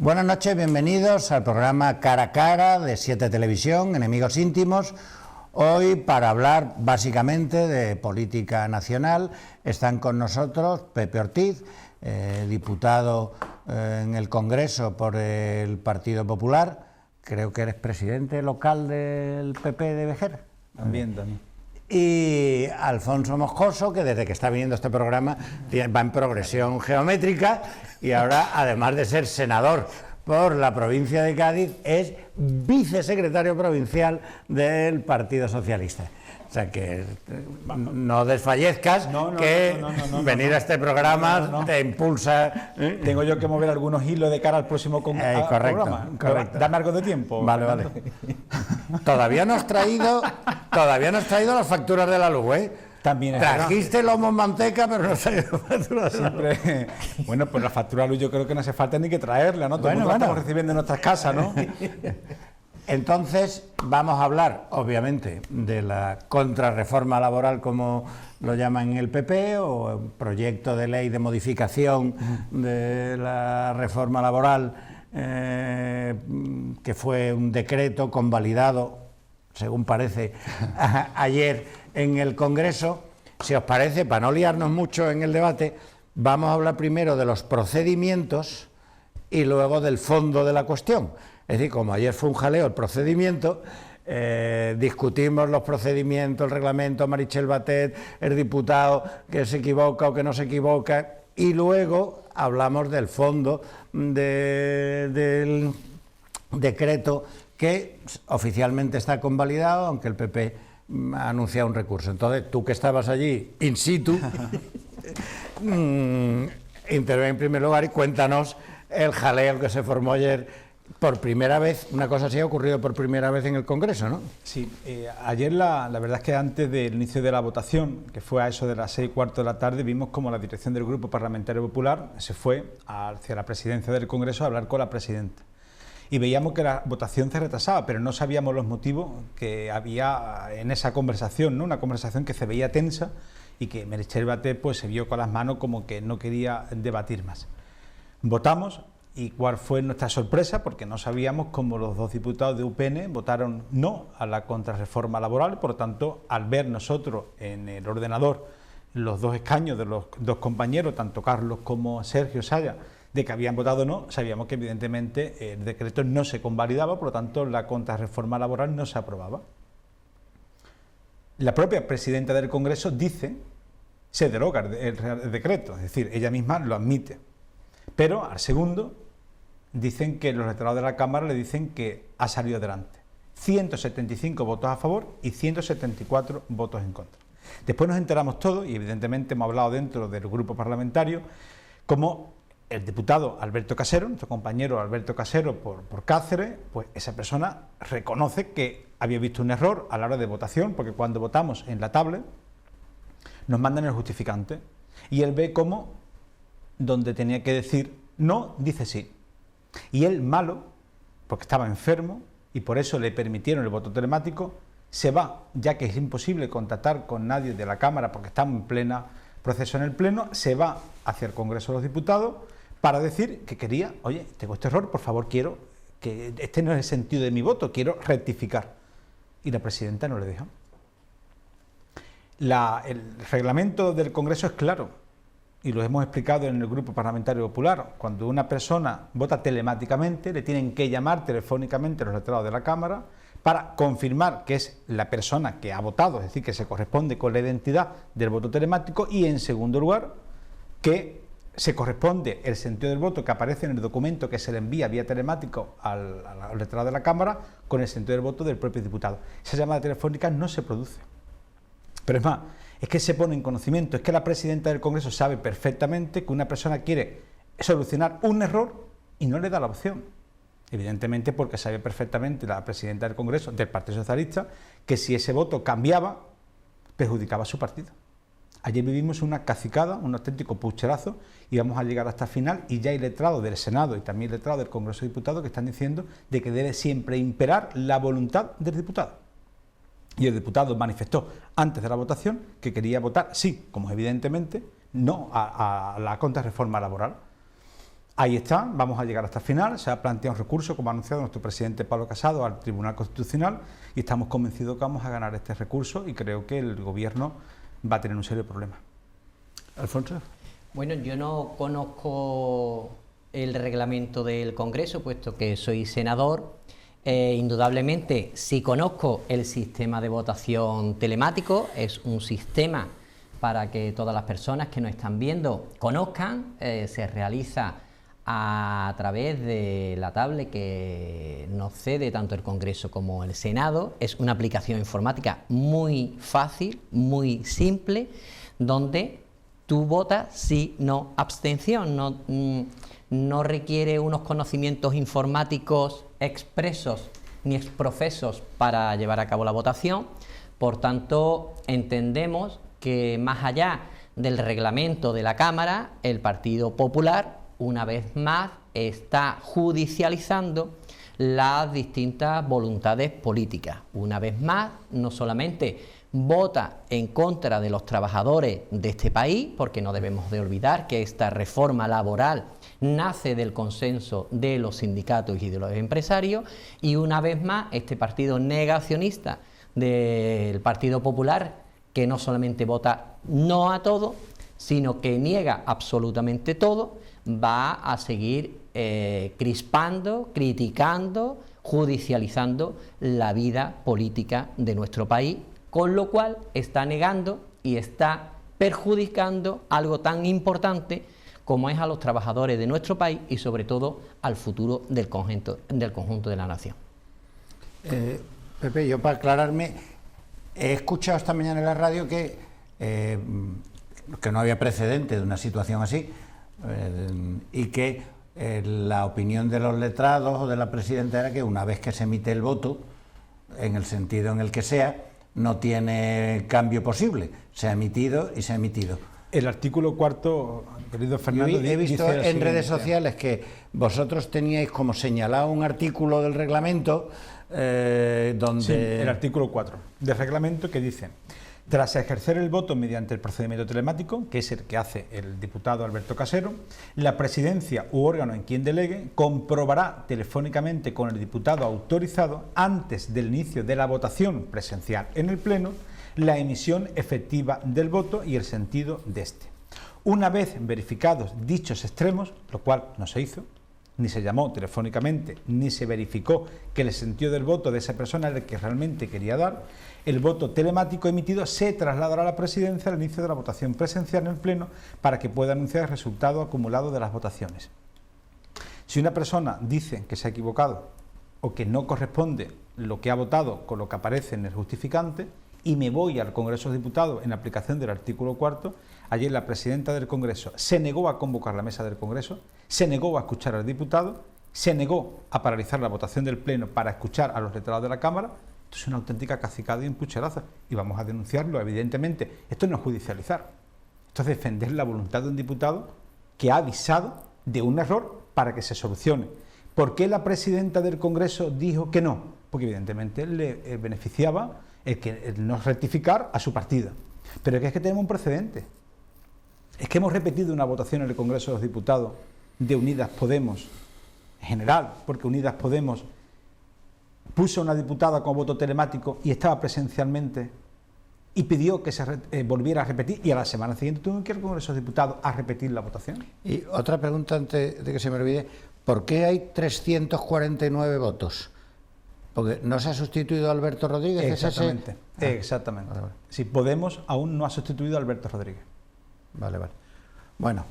Buenas noches, bienvenidos al programa Cara a Cara de 7 Televisión, Enemigos Íntimos. Hoy, para hablar básicamente de política nacional, están con nosotros Pepe Ortiz, diputado en el Congreso por el Partido Popular. Creo que eres presidente local del PP de Vejer. También. Y Alfonso Moscoso, que desde que está viniendo este programa va en progresión geométrica y ahora, además de ser senador por la provincia de Cádiz, es vicesecretario provincial del Partido Socialista. O sea que no desfallezcas, venir a este programa te impulsa. Tengo yo que mover algunos hilos de cara al próximo programa. Correcto. Dame algo de tiempo. Vale. Todavía no has traído las facturas de la luz, ¿eh? También trajiste lomo en manteca, pero no has traído facturas de la luz. Bueno, pues la factura de luz yo creo que no hace falta ni que traerla, ¿no? Todo el mundo la estamos recibiendo en nuestras casas, ¿no? Entonces vamos a hablar, obviamente, de la contrarreforma laboral, como lo llaman en el PP, o un proyecto de ley de modificación de la reforma laboral, que fue un decreto convalidado, según parece, ayer en el Congreso. Si os parece, para no liarnos mucho en el debate, vamos a hablar primero de los procedimientos y luego del fondo de la cuestión. Es decir, como ayer fue un jaleo el procedimiento, discutimos los procedimientos, el reglamento, Meritxell Batet, el diputado que se equivoca o que no se equivoca, y luego hablamos del fondo del decreto que oficialmente está convalidado, aunque el PP ha anunciado un recurso. Entonces, tú que estabas allí in situ, interven en primer lugar y cuéntanos el jaleo que se formó ayer. Por primera vez, una cosa así ha ocurrido por primera vez en el Congreso, ¿no? Sí, ayer la verdad es que antes del inicio de la votación, que fue a eso de las 6:15 de la tarde, vimos como la dirección del Grupo Parlamentario Popular se fue hacia la presidencia del Congreso a hablar con la presidenta. Y veíamos que la votación se retrasaba, pero no sabíamos los motivos que había en esa conversación, ¿no? Una conversación que se veía tensa y que Meritxell Batet pues se vio con las manos como que no quería debatir más. Votamos. ¿Y cuál fue nuestra sorpresa? Porque no sabíamos cómo los dos diputados de UPN votaron no a la contrarreforma laboral. Por lo tanto, al ver nosotros en el ordenador los dos escaños de los dos compañeros, tanto Carlos como Sergio Saya, de que habían votado no, sabíamos que evidentemente el decreto no se convalidaba, por lo tanto la contrarreforma laboral no se aprobaba. La propia presidenta del Congreso dice, se deroga el decreto, es decir, ella misma lo admite. Pero al segundo dicen que los letrados de la Cámara le dicen que ha salido adelante. 175 votos a favor y 174 votos en contra. Después nos enteramos todos, y evidentemente hemos hablado dentro del grupo parlamentario, como el diputado Alberto Casero, nuestro compañero Alberto Casero por Cáceres, pues esa persona reconoce que había visto un error a la hora de votación, porque cuando votamos en la tablet nos mandan el justificante y él ve como donde tenía que decir no, dice sí. Y él, malo, porque estaba enfermo y por eso le permitieron el voto telemático, se va, ya que es imposible contactar con nadie de la Cámara porque estamos en plena proceso en el Pleno, se va hacia el Congreso de los Diputados para decir que quería, oye, tengo este error, por favor, quiero que este no es el sentido de mi voto, quiero rectificar. Y la presidenta no le deja. El reglamento del Congreso es claro. Y lo hemos explicado en el Grupo Parlamentario Popular. Cuando una persona vota telemáticamente, le tienen que llamar telefónicamente a los letrados de la Cámara para confirmar que es la persona que ha votado, es decir, que se corresponde con la identidad del voto telemático, y en segundo lugar, que se corresponde el sentido del voto que aparece en el documento que se le envía vía telemático al letrado de la Cámara con el sentido del voto del propio diputado. Esa llamada telefónica no se produce. Pero es más, es que se pone en conocimiento, es que la presidenta del Congreso sabe perfectamente que una persona quiere solucionar un error y no le da la opción. Evidentemente porque sabe perfectamente la presidenta del Congreso, del Partido Socialista, que si ese voto cambiaba, perjudicaba a su partido. Ayer vivimos una cacicada, un auténtico pucherazo, y vamos a llegar hasta el final, y ya hay letrados del Senado y también letrados del Congreso de Diputados que están diciendo de que debe siempre imperar la voluntad del diputado. Y el diputado manifestó antes de la votación que quería votar sí, como evidentemente no a la contrarreforma laboral. Ahí está, vamos a llegar hasta el final. Se ha planteado un recurso, como ha anunciado nuestro presidente Pablo Casado, al Tribunal Constitucional, y estamos convencidos que vamos a ganar este recurso, y creo que el Gobierno va a tener un serio problema. Alfonso. Bueno, yo no conozco el reglamento del Congreso, puesto que soy senador. Indudablemente sí conozco el sistema de votación telemático, es un sistema para que todas las personas que nos están viendo conozcan. Se realiza a través de la tablet que nos cede tanto el Congreso como el Senado. Es una aplicación informática muy fácil, muy simple, donde tú votas sí, no, abstención. No requiere unos conocimientos informáticos expresos ni exprofesos para llevar a cabo la votación. Por tanto, entendemos que más allá del reglamento de la Cámara, el Partido Popular, una vez más, está judicializando las distintas voluntades políticas. Una vez más, no solamente vota en contra de los trabajadores de este país, porque no debemos de olvidar que esta reforma laboral nace del consenso de los sindicatos y de los empresarios, y una vez más este partido negacionista del Partido Popular, que no solamente vota no a todo, sino que niega absolutamente todo, va a seguir crispando, criticando, judicializando la vida política de nuestro país, con lo cual está negando y está perjudicando algo tan importante como es a los trabajadores de nuestro país y sobre todo al futuro del conjunto de la nación. Pepe, yo para aclararme, he escuchado esta mañana en la radio que no había precedente de una situación así, y que la opinión de los letrados o de la presidenta era que una vez que se emite el voto, en el sentido en el que sea, no tiene cambio posible. Se ha emitido y se ha emitido. El artículo 4, querido Fernando, he visto en redes sociales que vosotros teníais como señalado un artículo del reglamento donde... Sí, el artículo 4 del reglamento, que dice: tras ejercer el voto mediante el procedimiento telemático, que es el que hace el diputado Alberto Casero, la presidencia u órgano en quien delegue comprobará telefónicamente con el diputado autorizado, antes del inicio de la votación presencial en el Pleno, la emisión efectiva del voto y el sentido de este. Una vez verificados dichos extremos, lo cual no se hizo, ni se llamó telefónicamente, ni se verificó que el sentido del voto de esa persona era el que realmente quería dar, el voto telemático emitido se trasladará a la presidencia al inicio de la votación presencial en el Pleno para que pueda anunciar el resultado acumulado de las votaciones. Si una persona dice que se ha equivocado o que no corresponde lo que ha votado con lo que aparece en el justificante, y me voy al Congreso de Diputados en aplicación del artículo 4, ayer la presidenta del Congreso se negó a convocar la mesa del Congreso, se negó a escuchar al diputado, se negó a paralizar la votación del Pleno para escuchar a los letrados de la Cámara. Esto es una auténtica cacicada y un pucherazo, y vamos a denunciarlo, evidentemente. Esto no es judicializar, esto es defender la voluntad de un diputado que ha avisado de un error para que se solucione. ¿Por qué la presidenta del Congreso dijo que no? Porque evidentemente le beneficiaba el no rectificar a su partida. Pero es que tenemos un precedente. Es que hemos repetido una votación en el Congreso de los Diputados de Unidas Podemos, en general, porque Unidas Podemos puso a una diputada con voto telemático y estaba presencialmente y pidió que se volviera a repetir, y a la semana siguiente tuvo que ir al Congreso de Diputados a repetir la votación. Y otra pregunta antes de que se me olvide: ¿por qué hay 349 votos? Porque no se ha sustituido a Alberto Rodríguez. Exactamente, exactamente. Vale, vale. Si Podemos aún no ha sustituido a Alberto Rodríguez. Vale, vale. Bueno,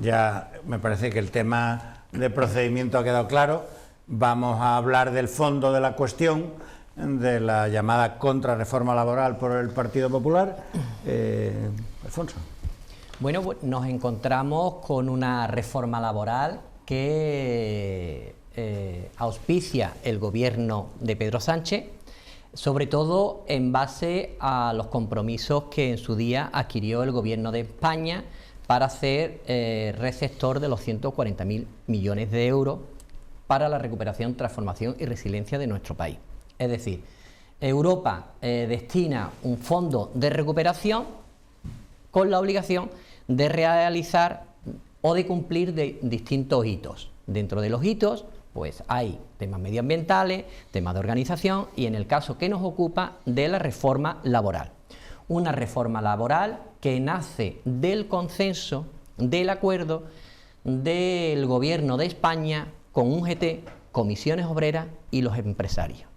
ya me parece que el tema de procedimiento ha quedado claro. Vamos a hablar del fondo de la cuestión, de la llamada contrarreforma laboral por el Partido Popular. Alfonso. Bueno, nos encontramos con una reforma laboral que auspicia el gobierno de Pedro Sánchez, sobre todo en base a los compromisos que en su día adquirió el gobierno de España para ser receptor de los 140.000 millones de euros para la recuperación, transformación y resiliencia de nuestro país. Es decir, Europa destina un fondo de recuperación con la obligación de realizar o de cumplir de distintos hitos. Dentro de los hitos, pues hay temas medioambientales, temas de organización y en el caso que nos ocupa de la reforma laboral. Una reforma laboral que nace del consenso, del acuerdo del Gobierno de España con UGT, comisiones obreras y los empresarios.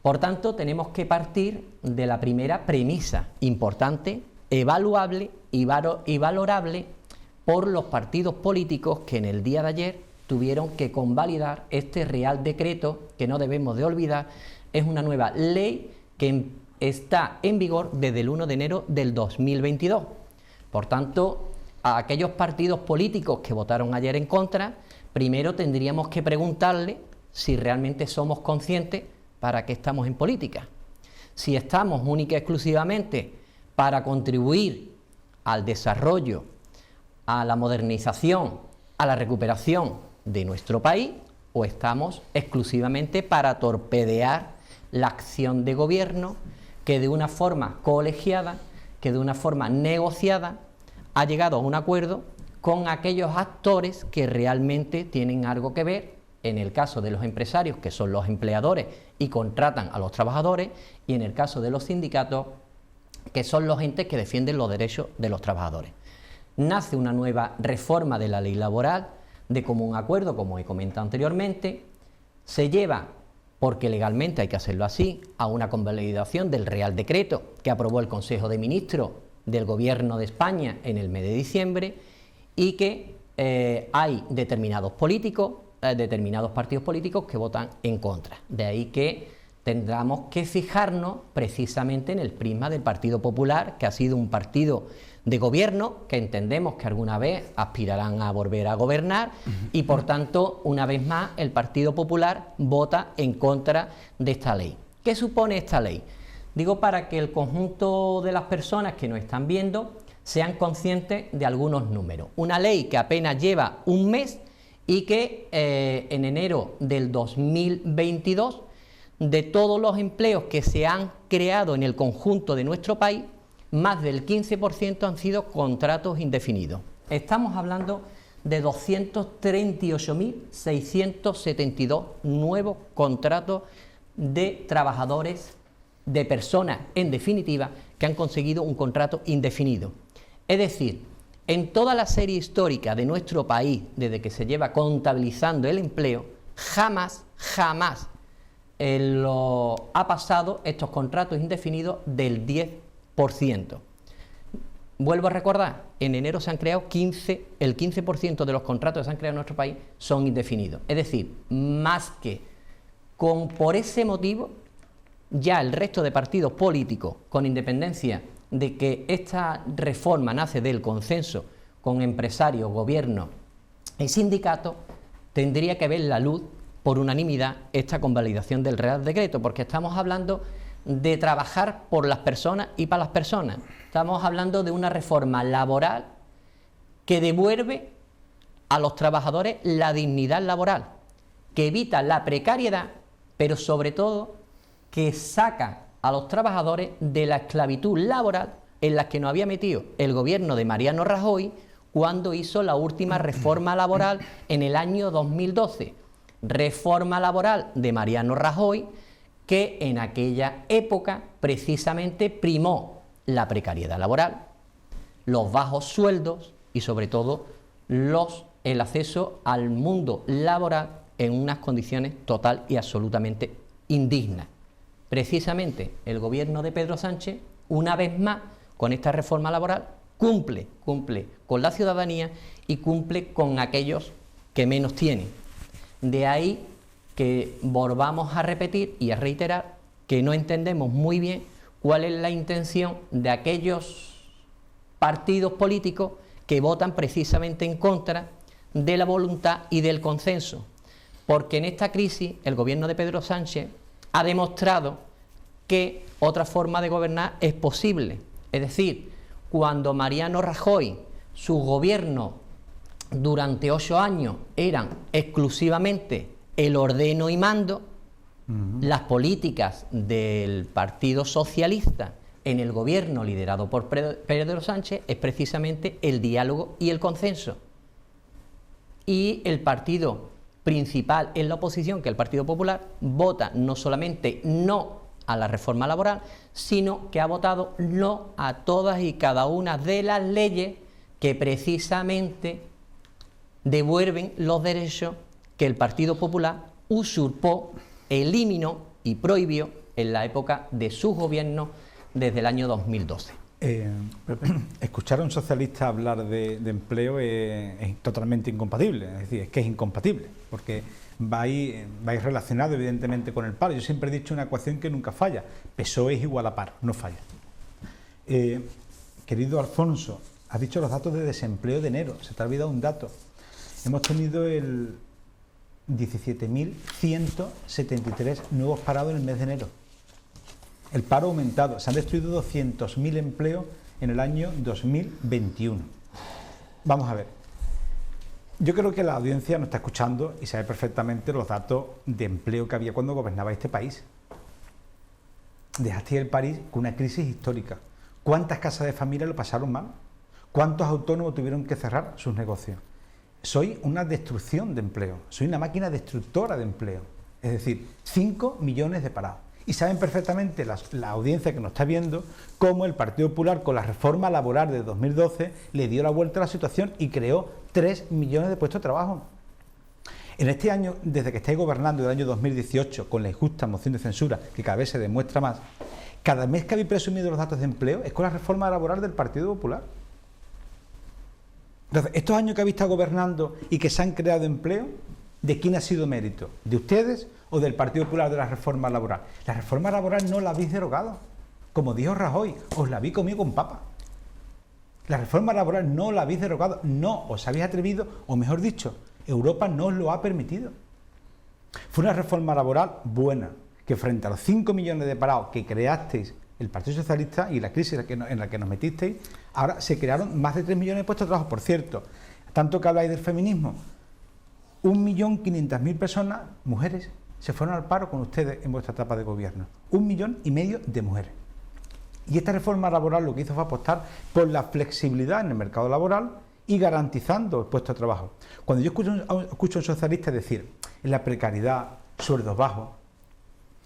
Por tanto, tenemos que partir de la primera premisa importante, evaluable y valorable por los partidos políticos que en el día de ayer tuvieron que convalidar este Real Decreto, que no debemos de olvidar, es una nueva ley que está en vigor desde el 1 de enero del 2022. Por tanto, a aquellos partidos políticos que votaron ayer en contra, primero tendríamos que preguntarle si realmente somos conscientes para qué estamos en política. Si estamos única y exclusivamente para contribuir al desarrollo, a la modernización, a la recuperación de nuestro país, o estamos exclusivamente para torpedear la acción de gobierno que de una forma colegiada, que de una forma negociada, ha llegado a un acuerdo con aquellos actores que realmente tienen algo que ver, en el caso de los empresarios, que son los empleadores y contratan a los trabajadores, y en el caso de los sindicatos, que son los entes que defienden los derechos de los trabajadores. Nace una nueva reforma de la ley laboral de común acuerdo, como he comentado anteriormente, se lleva, porque legalmente hay que hacerlo así, a una convalidación del Real Decreto que aprobó el Consejo de Ministros del Gobierno de España en el mes de diciembre, y que hay determinados partidos políticos que votan en contra. De ahí que tendremos que fijarnos precisamente en el prisma del Partido Popular, que ha sido un partido de gobierno, que entendemos que alguna vez aspirarán a volver a gobernar, y por tanto, una vez más, el Partido Popular vota en contra de esta ley. ¿Qué supone esta ley? Digo, para que el conjunto de las personas que nos están viendo sean conscientes de algunos números. Una ley que apenas lleva un mes y que en enero del 2022, de todos los empleos que se han creado en el conjunto de nuestro país, más del 15% han sido contratos indefinidos. Estamos hablando de 238.672 nuevos contratos de trabajadores, de personas, en definitiva, que han conseguido un contrato indefinido. Es decir, en toda la serie histórica de nuestro país, desde que se lleva contabilizando el empleo, jamás ha pasado estos contratos indefinidos del 10%. Vuelvo a recordar, en enero se han creado el 15% de los contratos que se han creado en nuestro país son indefinidos. Es decir, más que por ese motivo, ya el resto de partidos políticos, con independencia de que esta reforma nace del consenso con empresarios, gobiernos y sindicatos, tendría que ver la luz por unanimidad esta convalidación del Real Decreto, porque estamos hablando de trabajar por las personas y para las personas. Estamos hablando de una reforma laboral que devuelve a los trabajadores la dignidad laboral, que evita la precariedad, pero sobre todo que saca a los trabajadores de la esclavitud laboral en la que nos había metido el gobierno de Mariano Rajoy cuando hizo la última reforma laboral en el año 2012. Reforma laboral de Mariano Rajoy que en aquella época precisamente primó la precariedad laboral, los bajos sueldos y sobre todo el acceso al mundo laboral en unas condiciones total y absolutamente indignas. Precisamente el gobierno de Pedro Sánchez, una vez más, con esta reforma laboral, cumple con la ciudadanía y cumple con aquellos que menos tienen. De ahí que volvamos a repetir y a reiterar que no entendemos muy bien cuál es la intención de aquellos partidos políticos que votan precisamente en contra de la voluntad y del consenso, porque en esta crisis el gobierno de Pedro Sánchez ha demostrado que otra forma de gobernar es posible. Es decir, cuando Mariano Rajoy, su gobierno durante 8 años eran exclusivamente el ordeno y mando, las políticas del Partido Socialista en el gobierno liderado por Pedro Sánchez es precisamente el diálogo y el consenso. y el partido principal en la oposición, que es el Partido Popular, vota no solamente no a la reforma laboral, sino que ha votado no a todas y cada una de las leyes que precisamente devuelven los derechos que el Partido Popular usurpó, eliminó y prohibió en la época de su gobierno desde el año 2012. Escuchar a un socialista hablar de empleo es totalmente incompatible, es decir, es que es incompatible, porque vais relacionado evidentemente con el paro. Yo siempre he dicho una ecuación que nunca falla: PSOE es igual a paro, no falla. Querido Alfonso, has dicho los datos de desempleo de enero, se te ha olvidado un dato. Hemos tenido el 17.173 nuevos parados en el mes de enero. El paro ha aumentado, se han destruido 200.000 empleos en el año 2021. Vamos a ver, yo creo que la audiencia nos está escuchando y sabe perfectamente los datos de empleo que había cuando gobernaba este país. Dejasteis el país con una crisis histórica. ¿Cuántas casas de familia lo pasaron mal? ¿Cuántos autónomos tuvieron que cerrar sus negocios? Soy una destrucción de empleo, soy una máquina destructora de empleo. Es decir, 5 millones de parados. Y saben perfectamente la audiencia que nos está viendo cómo el Partido Popular, con la reforma laboral de 2012, le dio la vuelta a la situación y creó 3 millones de puestos de trabajo. En este año, desde que estáis gobernando, el año 2018, con la injusta moción de censura, que cada vez se demuestra más, cada mes que habéis presumido los datos de empleo es con la reforma laboral del Partido Popular. Entonces, estos años que habéis estado gobernando y que se han creado empleo, ¿de quién ha sido mérito? ¿De ustedes o del Partido Popular de la reforma laboral? La reforma laboral no la habéis derogado. Como dijo Rajoy, os la vi conmigo con papa. La reforma laboral no la habéis derogado, no os habéis atrevido, o mejor dicho, Europa no os lo ha permitido. Fue una reforma laboral buena, que frente a los 5 millones de parados que creasteis el Partido Socialista y la crisis en la que nos metisteis, ahora se crearon más de 3 millones de puestos de trabajo. Por cierto, tanto que habláis del feminismo, 1.500.000 personas, mujeres, se fueron al paro con ustedes en vuestra etapa de gobierno. 1,5 millones de mujeres. Y esta reforma laboral lo que hizo fue apostar por la flexibilidad en el mercado laboral y garantizando el puesto de trabajo. Cuando yo escucho a un socialista decir, en la precariedad, sueldos bajos,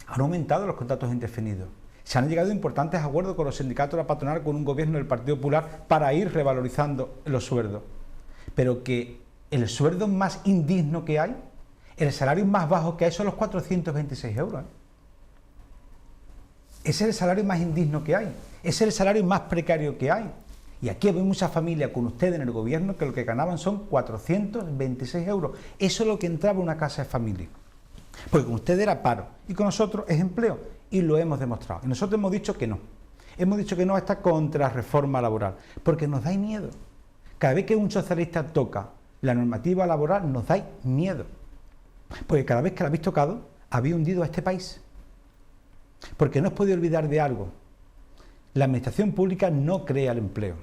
han aumentado los contratos indefinidos. Se han llegado a importantes acuerdos con los sindicatos de la patronal, con un gobierno del Partido Popular, para ir revalorizando los sueldos. Pero que el sueldo más indigno que hay, el salario más bajo que hay, son los 426 euros. Ese es el salario más indigno que hay. Ese es el salario más precario que hay. Y aquí hay muchas familias con ustedes en el gobierno que lo que ganaban son 426 euros. Eso es lo que entraba en una casa de familia. Porque con ustedes era paro y con nosotros es empleo. Y lo hemos demostrado. Y nosotros hemos dicho que no. Hemos dicho que no a esta contrarreforma laboral. Porque nos da miedo. Cada vez que un socialista toca la normativa laboral, nos da miedo. Porque cada vez que la habéis tocado, habéis hundido a este país. Porque no os podéis olvidar de algo. La administración pública no crea el empleo.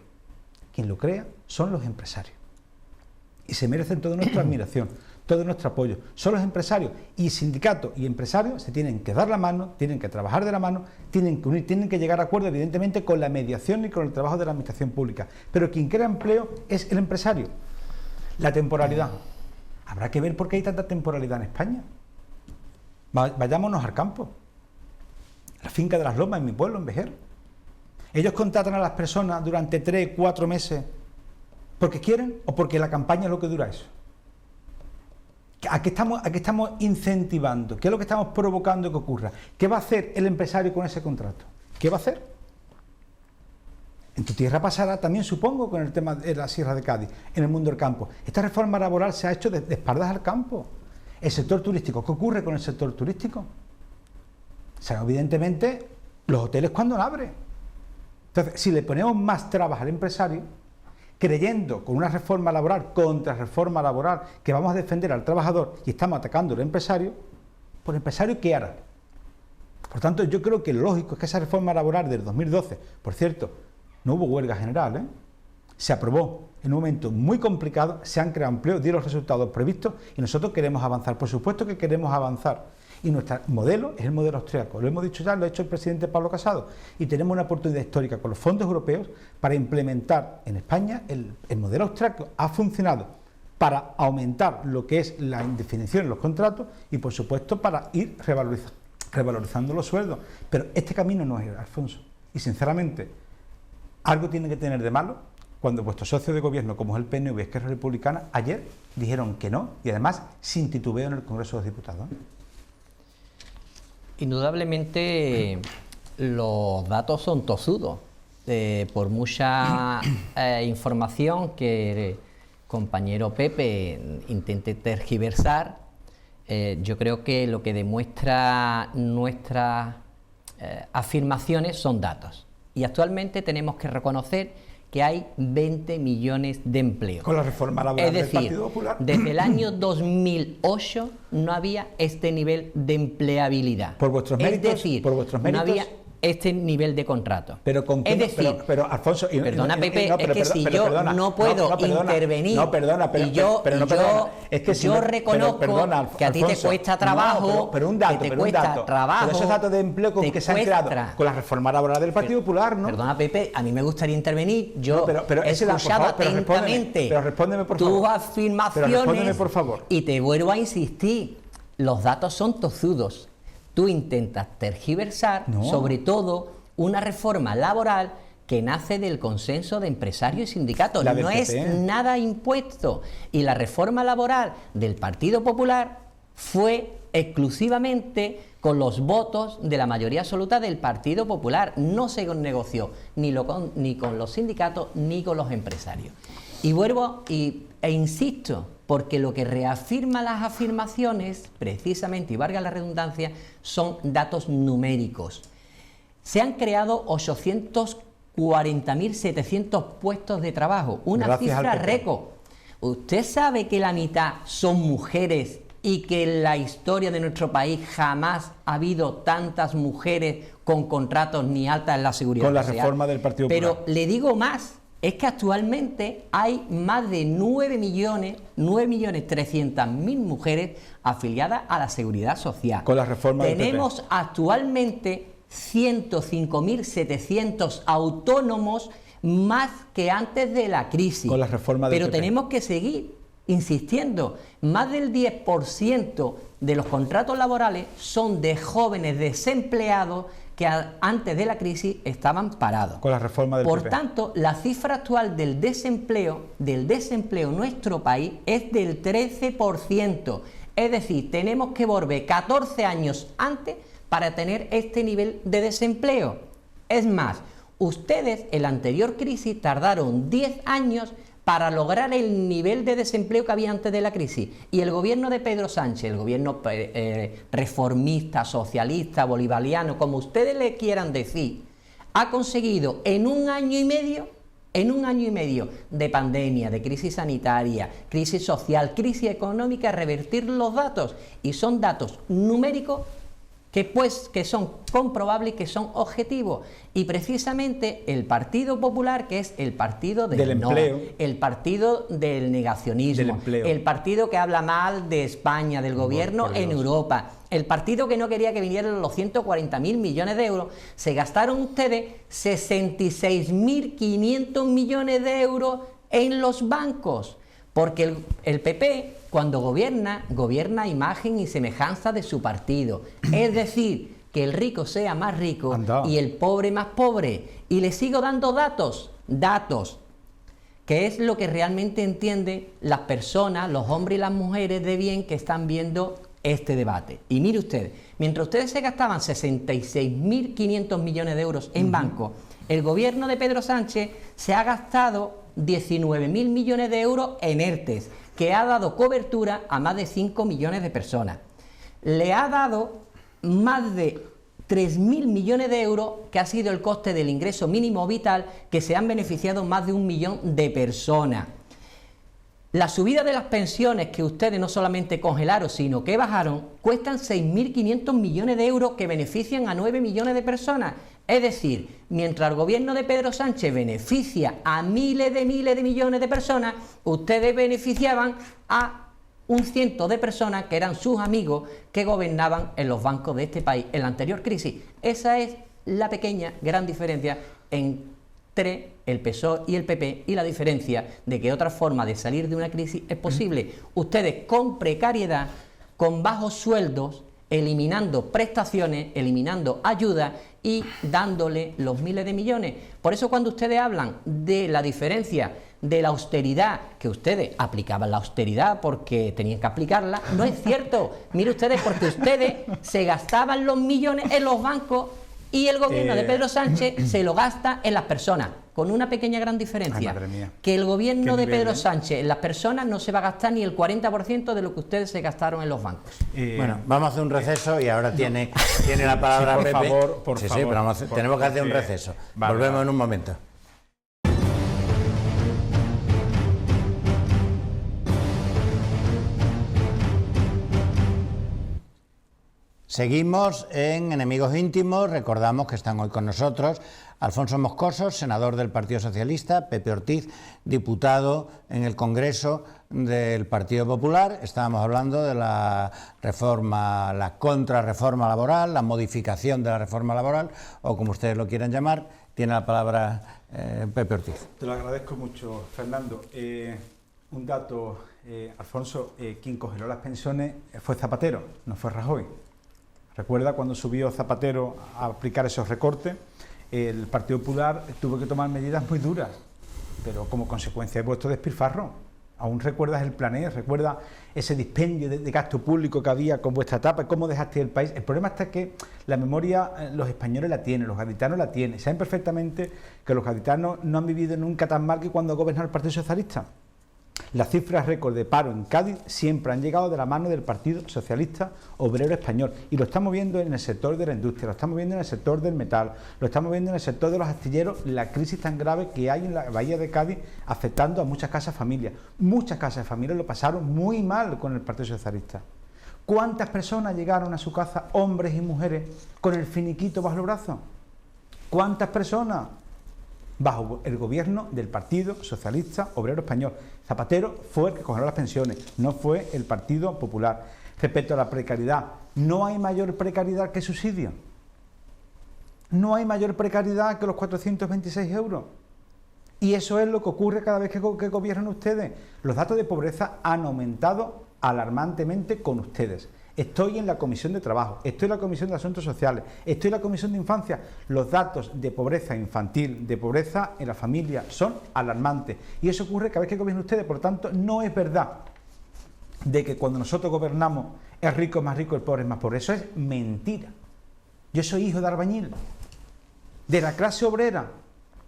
Quien lo crea son los empresarios. Y se merecen toda nuestra admiración, todo nuestro apoyo. Son los empresarios, y sindicatos y empresarios se tienen que dar la mano, tienen que trabajar de la mano, tienen que unir, tienen que llegar a acuerdos, evidentemente, con la mediación y con el trabajo de la administración pública. Pero quien crea empleo es el empresario. La temporalidad. Habrá que ver por qué hay tanta temporalidad en España. Vayámonos al campo. La finca de las Lomas, en mi pueblo, en Vejer. Ellos contratan a las personas durante 3, 4 meses porque quieren o porque la campaña es lo que dura eso. ¿A qué estamos incentivando? ¿Qué es lo que estamos provocando que ocurra? ¿Qué va a hacer el empresario con ese contrato? ¿Qué va a hacer? En tu tierra pasará también, supongo, con el tema de la Sierra de Cádiz, en el mundo del campo. Esta reforma laboral se ha hecho de espaldas al campo. El sector turístico, ¿qué ocurre con el sector turístico? O sea, evidentemente, los hoteles cuando abren. Entonces, si le ponemos más trabas al empresario, creyendo con una reforma laboral, contrarreforma laboral, que vamos a defender al trabajador y estamos atacando al empresario, pues el empresario, ¿qué hará? Por tanto, yo creo que lo lógico es que esa reforma laboral del 2012, por cierto, no hubo huelga general, se aprobó en un momento muy complicado, se han creado empleos, dio los resultados previstos y nosotros queremos avanzar. Por supuesto que queremos avanzar. Y nuestro modelo es el modelo austriaco. Lo hemos dicho ya, lo ha hecho el presidente Pablo Casado. Y tenemos una oportunidad histórica con los fondos europeos para implementar en España el modelo austriaco. Ha funcionado para aumentar lo que es la indefinición en los contratos y, por supuesto, para ir revalorizando los sueldos. Pero este camino no es, Alfonso. Y, sinceramente, algo tiene que tener de malo cuando vuestro socio de gobierno, como es el PNV y Esquerra Republicana, ayer dijeron que no, y además sin titubeo en el Congreso de los Diputados. Indudablemente los datos son tozudos. Por mucha información que el compañero Pepe intente tergiversar, yo creo que lo que demuestra nuestras afirmaciones son datos. Y actualmente tenemos que reconocer que hay 20 millones de empleos. Con la reforma laboral del Partido Popular. Desde el año 2008 no había este nivel de empleabilidad. Por vuestros méritos, es decir, por vuestros méritos, no había este nivel de contrato. Pero con es decir, pero Alfonso, perdona Pepe, es que si yo no puedo intervenir y yo reconozco que a ti te cuesta trabajo, pero un dato, pero esos datos de empleo con que se han creado con la reforma laboral del Partido Popular, ¿no? Perdona Pepe, a mí me gustaría intervenir, yo he ese escuchado atentamente tus afirmaciones, respóndeme, por favor. Y te vuelvo a insistir, los datos son tozudos. Tú intentas tergiversar, sobre todo, una reforma laboral que nace del consenso de empresarios y sindicatos. No es nada impuesto. Y la reforma laboral del Partido Popular fue exclusivamente con los votos de la mayoría absoluta del Partido Popular. No se negoció ni con los sindicatos ni con los empresarios. Y vuelvo e insisto, porque lo que reafirma las afirmaciones, precisamente, y valga la redundancia, son datos numéricos. Se han creado 840.700 puestos de trabajo, una cifra récord. ¿Usted sabe que la mitad son mujeres y que en la historia de nuestro país jamás ha habido tantas mujeres con contratos ni altas en la seguridad social? Con la reforma del Partido Popular. Pero le digo más. Es que actualmente hay más de 9.300.000 mujeres afiliadas a la Seguridad Social. Con la reforma del PP. Tenemos actualmente 105.700 autónomos más que antes de la crisis. Con la reforma del Pero PP. tenemos que seguir insistiendo. Más del 10% de los contratos laborales son de jóvenes desempleados que antes de la crisis estaban parados. Con la reforma del Por PP. tanto, la cifra actual del desempleo en nuestro país es del 13%. Es decir, tenemos que volver 14 años antes para tener este nivel de desempleo. Es más, ustedes en la anterior crisis tardaron 10 años para lograr el nivel de desempleo que había antes de la crisis. Y el gobierno de Pedro Sánchez, el gobierno reformista, socialista, bolivariano, como ustedes le quieran decir, ha conseguido en un año y medio de pandemia, de crisis sanitaria, crisis social, crisis económica, revertir los datos. Y son datos numéricos que son comprobables y que son objetivos. Y precisamente el Partido Popular, que es el partido del empleo, el partido del negacionismo, el partido que habla mal de España, del gobierno en Europa, el partido que no quería que vinieran los 140.000 millones de euros, se gastaron ustedes 66.500 millones de euros en los bancos. Porque el PP, cuando gobierna a imagen y semejanza de su partido. Es decir, que el rico sea más rico y el pobre más pobre. Y le sigo dando datos, que es lo que realmente entienden las personas, los hombres y las mujeres de bien que están viendo este debate. Y mire usted, mientras ustedes se gastaban 66.500 millones de euros en banco, el gobierno de Pedro Sánchez se ha gastado 19.000 millones de euros en ERTES, que ha dado cobertura a más de 5 millones de personas. Le ha dado más de 3.000 millones de euros, que ha sido el coste del ingreso mínimo vital, que se han beneficiado más de 1 millón de personas. La subida de las pensiones que ustedes no solamente congelaron, sino que bajaron, cuestan 6.500 millones de euros que benefician a 9 millones de personas. Es decir, mientras el gobierno de Pedro Sánchez beneficia a miles de millones de personas, ustedes beneficiaban a un ciento de personas que eran sus amigos que gobernaban en los bancos de este país en la anterior crisis. Esa es la pequeña, gran diferencia en 3, el PSOE y el PP, y la diferencia de que otra forma de salir de una crisis es posible. Ustedes con precariedad, con bajos sueldos, eliminando prestaciones, eliminando ayudas y dándole los miles de millones. Por eso cuando ustedes hablan de la diferencia de la austeridad, que ustedes aplicaban la austeridad porque tenían que aplicarla, no es cierto. Mire ustedes, porque ustedes se gastaban los millones en los bancos y el gobierno de Pedro Sánchez se lo gasta en las personas, con una pequeña gran diferencia, Ay, madre mía. que el gobierno de nivel, Pedro ¿eh? Sánchez en las personas no se va a gastar ni el 40% de lo que ustedes se gastaron en los bancos. Bueno, vamos a hacer un receso y ahora tiene la palabra Sí, por Pepe. favor, por Sí, favor, pero tenemos que hacer un porque- receso. Vale, Volvemos vale. en un momento. Seguimos en Enemigos Íntimos. Recordamos que están hoy con nosotros Alfonso Moscoso, senador del Partido Socialista, Pepe Ortiz, diputado en el Congreso del Partido Popular. Estábamos hablando de la reforma, la contrarreforma laboral, la modificación de la reforma laboral, o como ustedes lo quieran llamar. Tiene la palabra Pepe Ortiz. Te lo agradezco mucho, Fernando. Un dato, Alfonso, quien congeló las pensiones fue Zapatero, no fue Rajoy. Recuerda cuando subió Zapatero a aplicar esos recortes, el Partido Popular tuvo que tomar medidas muy duras, pero como consecuencia de vuestro despilfarro. Aún recuerdas el Plan, recuerda ese dispendio de gasto público que había con vuestra etapa, cómo dejaste el país. El problema está que la memoria los españoles la tienen, los gaditanos la tienen. Saben perfectamente que los gaditanos no han vivido nunca tan mal que cuando gobernó el Partido Socialista. Las cifras récord de paro en Cádiz siempre han llegado de la mano del Partido Socialista Obrero Español, y lo estamos viendo en el sector de la industria, lo estamos viendo en el sector del metal, lo estamos viendo en el sector de los astilleros, la crisis tan grave que hay en la bahía de Cádiz afectando a muchas casas familias. Muchas casas de familias lo pasaron muy mal con el Partido Socialista. ¿Cuántas personas llegaron a su casa, hombres y mujeres, con el finiquito bajo el brazo? ¿Cuántas personas? Bajo el gobierno del Partido Socialista Obrero Español. Zapatero fue el que congeló las pensiones, no fue el Partido Popular. Respecto a la precariedad, no hay mayor precariedad que subsidio. No hay mayor precariedad que los 426 euros. Y eso es lo que ocurre cada vez que gobiernan ustedes. Los datos de pobreza han aumentado alarmantemente con ustedes. Estoy en la Comisión de Trabajo, estoy en la Comisión de Asuntos Sociales, estoy en la Comisión de Infancia. Los datos de pobreza infantil, de pobreza en la familia, son alarmantes. Y eso ocurre cada vez que gobiernan ustedes. Por lo tanto, no es verdad de que cuando nosotros gobernamos el rico es más rico, el pobre es más pobre. Eso es mentira. Yo soy hijo de albañil, de la clase obrera,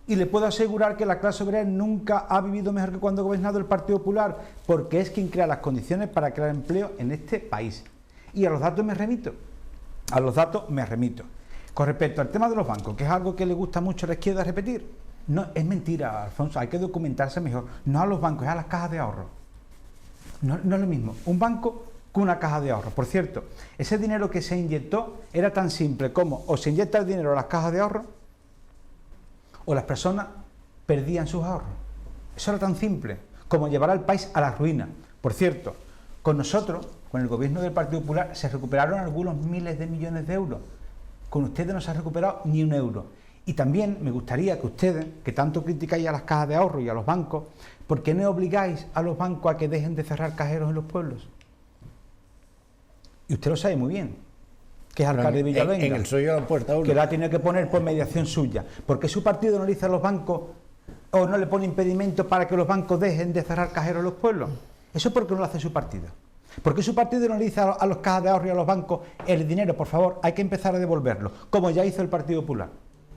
y le puedo asegurar que la clase obrera nunca ha vivido mejor que cuando ha gobernado el Partido Popular, porque es quien crea las condiciones para crear empleo en este país. Y a los datos me remito. A los datos me remito. Con respecto al tema de los bancos, que es algo que le gusta mucho a la izquierda repetir, no, es mentira, Alfonso, hay que documentarse mejor. No a los bancos, es a las cajas de ahorro. No es lo mismo un banco que una caja de ahorro. Por cierto, ese dinero que se inyectó era tan simple como o se inyecta el dinero a las cajas de ahorro o las personas perdían sus ahorros. Eso era tan simple como llevar al país a la ruina. Por cierto, con nosotros, con el gobierno del Partido Popular, se recuperaron algunos miles de millones de euros. Con ustedes no se ha recuperado ni un euro. Y también me gustaría que ustedes, que tanto criticáis a las cajas de ahorro y a los bancos, ¿por qué no obligáis a los bancos a que dejen de cerrar cajeros en los pueblos? Y usted lo sabe muy bien, que es alcalde de Villalonga. En el suyo la puerta uno. Que la tiene que poner por mediación suya. Porque su partido no le dice a los bancos o no le pone impedimento para que los bancos dejen de cerrar cajeros en los pueblos. Eso es porque no lo hace su partido. Porque su partido no le dice a los cajas de ahorro y a los bancos: el dinero, por favor, hay que empezar a devolverlo, como ya hizo el Partido Popular.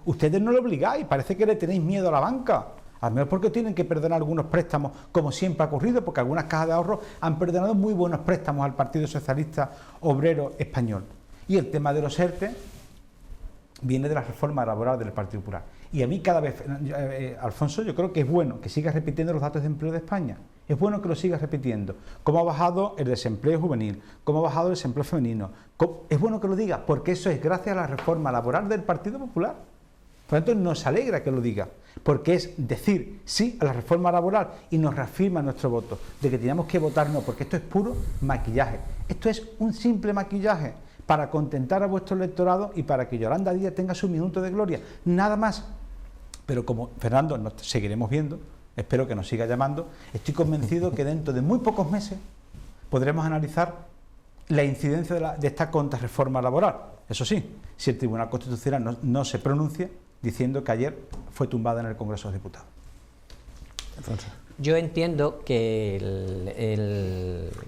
Ustedes no lo obligáis, parece que le tenéis miedo a la banca. A lo mejor porque tienen que perdonar algunos préstamos, como siempre ha ocurrido, porque algunas cajas de ahorro han perdonado muy buenos préstamos al Partido Socialista Obrero Español. Y el tema de los ERTE viene de la reforma laboral del Partido Popular. Y a mí cada vez, Alfonso, yo creo que es bueno que sigas repitiendo los datos de empleo de España. Es bueno que lo sigas repitiendo. Cómo ha bajado el desempleo juvenil, cómo ha bajado el desempleo femenino. Es bueno que lo digas, porque eso es gracias a la reforma laboral del Partido Popular. Por lo tanto, nos alegra que lo diga, porque es decir sí a la reforma laboral y nos reafirma nuestro voto, de que teníamos que votar no, porque esto es puro maquillaje. Esto es un simple maquillaje para contentar a vuestro electorado y para que Yolanda Díaz tenga su minuto de gloria. Nada más. Pero como Fernando nos seguiremos viendo, espero que nos siga llamando, estoy convencido que dentro de muy pocos meses podremos analizar la incidencia de esta contrarreforma laboral. Eso sí, si el Tribunal Constitucional no se pronuncia diciendo que ayer fue tumbada en el Congreso de los Diputados. Alfonso. Yo entiendo que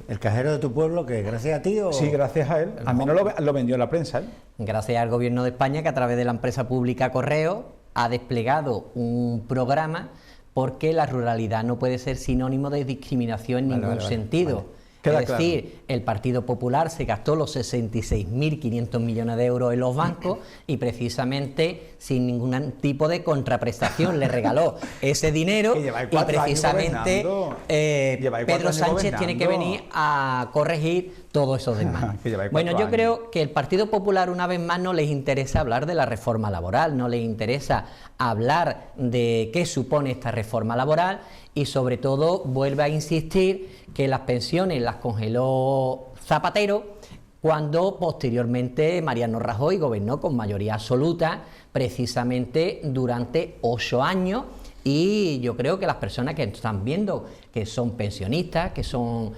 ¿El cajero de tu pueblo, que gracias a ti o...? Sí, gracias a él. A mí no lo vendió la prensa, ¿eh? gracias al Gobierno de España, que a través de la empresa pública Correo ha desplegado un programa, porque la ruralidad no puede ser sinónimo de discriminación en ningún sentido. vale. Queda Es decir, el Partido Popular se gastó los 66.500 millones de euros en los bancos y precisamente sin ningún tipo de contraprestación le regaló ese dinero, Que lleváis y 4 años precisamente gobernando. Lleváis 4 Pedro años Sánchez tiene que gobernando. venir a corregir todos esos desmanes. Que lleváis 4 Bueno, yo años. creo que el Partido Popular, una vez más, no les interesa hablar de la reforma laboral, no les interesa hablar de qué supone esta reforma laboral, y sobre todo vuelve a insistir que las pensiones las congeló Zapatero, cuando posteriormente Mariano Rajoy gobernó con mayoría absoluta precisamente durante 8 años. Y yo creo que las personas que están viendo, que son pensionistas, que son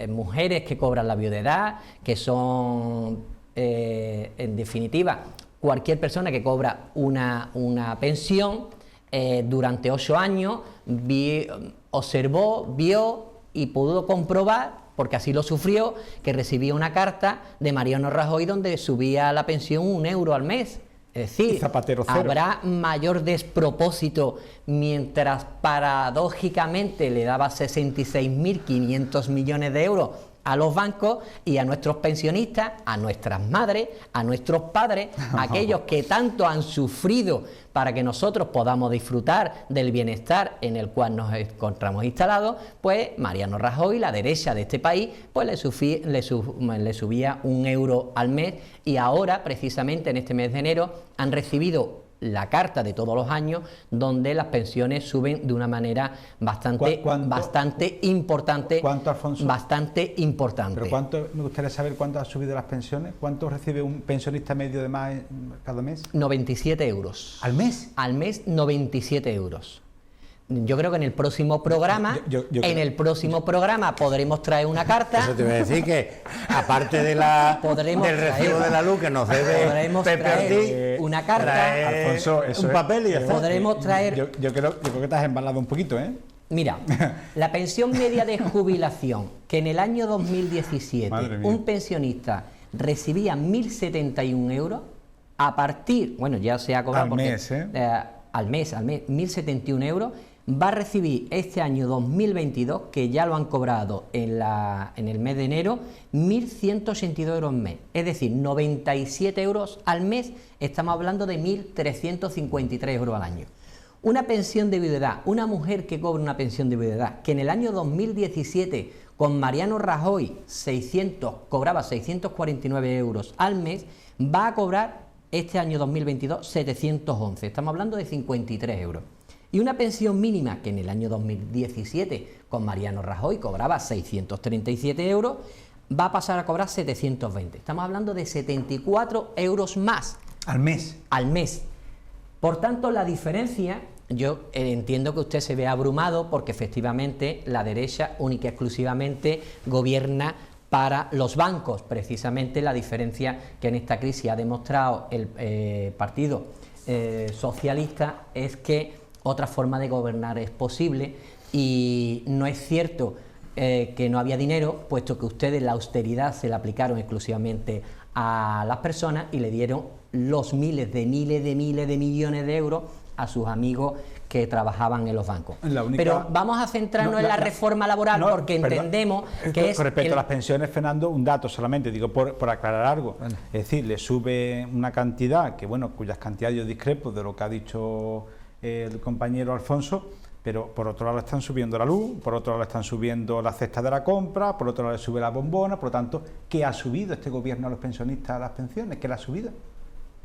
mujeres que cobran la viudedad, que son, en definitiva, cualquier persona que cobra una pensión, durante 8 años, observó, vio y pudo comprobar, porque así lo sufrió, que recibía una carta de Mariano Rajoy donde subía la pensión 1 euro al mes. Es decir, Zapatero cero. habrá mayor despropósito mientras paradójicamente le daba 66.500 millones de euros a los bancos y a nuestros pensionistas, a nuestras madres, a nuestros padres, aquellos que tanto han sufrido para que nosotros podamos disfrutar del bienestar en el cual nos encontramos instalados. Pues Mariano Rajoy, la derecha de este país, pues le subía 1 euro al mes, y ahora, precisamente en este mes de enero, han recibido la carta de todos los años donde las pensiones suben de una manera bastante importante. ¿Cuánto, Alfonso? Bastante importante. Pero ¿cuánto? Me gustaría saber cuánto han subido las pensiones. ¿Cuánto recibe un pensionista medio de más cada mes? 97 euros. ¿Al mes? Al mes, 97 euros. Yo creo que en el próximo programa, podremos traer una carta. Eso te voy a decir, que aparte de del recibo de la luz que nos debe podremos Pepe traer Ortiz, una carta. traer Alfonso, eso un es- papel y ya está. Podremos traer. Yo creo que te has embalado un poquito, ¿eh? Mira, la pensión media de jubilación, que en el año 2017 Madre mía. un pensionista recibía 1.071 euros, a partir, bueno, ya se ha cobrado Al porque, mes, ¿eh? al mes, 1.071 euros, va a recibir este año 2022, que ya lo han cobrado en el mes de enero, 1.182 euros al mes. Es decir, 97 euros al mes, estamos hablando de 1.353 euros al año. Una pensión de viudedad, una mujer que cobra una pensión de viudedad, que en el año 2017 con Mariano Rajoy cobraba 649 euros al mes, va a cobrar este año 2022 711, estamos hablando de 53 euros. Y una pensión mínima que en el año 2017 con Mariano Rajoy cobraba 637 euros, va a pasar a cobrar 720. Estamos hablando de 74 euros más Al mes. al mes. Por tanto, la diferencia, yo entiendo que usted se ve abrumado porque efectivamente la derecha única y exclusivamente gobierna para los bancos. Precisamente la diferencia que en esta crisis ha demostrado el Partido Socialista es que otra forma de gobernar es posible, y no es cierto que no había dinero, puesto que ustedes la austeridad se la aplicaron exclusivamente a las personas y le dieron los miles de millones de euros a sus amigos que trabajaban en los bancos. Pero vamos a centrarnos en la reforma laboral, porque perdón. entendemos que Con es respecto a las pensiones, Fernando, un dato solamente, digo, por aclarar algo. Vale. Es decir, le sube una cantidad, que bueno, cuyas cantidades yo discrepo de lo que ha dicho el compañero Alfonso, pero por otro lado le están subiendo la luz, por otro lado le están subiendo la cesta de la compra, por otro lado le sube la bombona. Por lo tanto, ¿qué ha subido este gobierno a los pensionistas las pensiones? ¿Qué le ha subido?